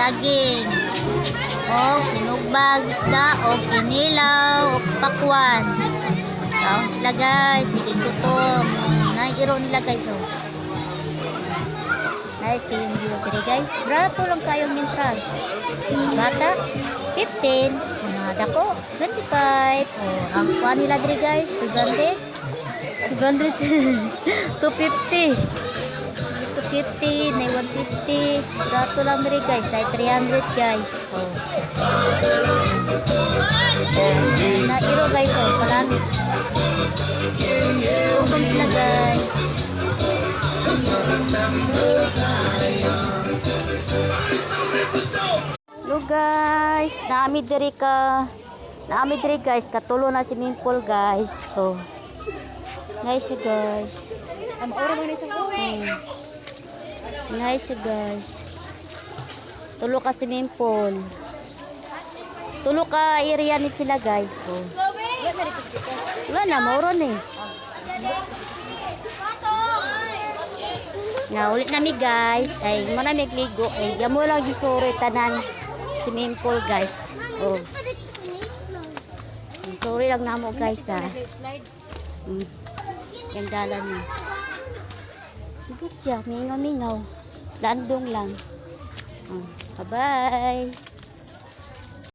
saging. O sinugbag, isda, o kinilaw, o pakwan. Kaon sila guys. Sige gutom. Nairo nila guys. Oh. Guys, kayong view diri guys. Brato lang kayong entrance. Bata, 15. Mga dako, 25. O, ang kuha nila diri guys, 200. 200. 250. 250, na 150. Brato lang diri guys, tayo 300 guys. O. Nairo guys, o, palamit. Gutom sila guys. Hello guys, naami diri guys, katulo na swimming pool guys. Oh. Nice guys. Nice guys. Tulo ka swimming pool. Tulo ka area ni sila guys. Oh. Wala na, mauron eh. Nga, ulit nami guys. Ay, muna nagligo. Ay, yamo lang gisuri tanan swimming pool guys. Oh. Sorry lang namo guys ha. Ganda lang niya. Good siya, mingaw-mingaw. Landong lang. Oh, bye-bye.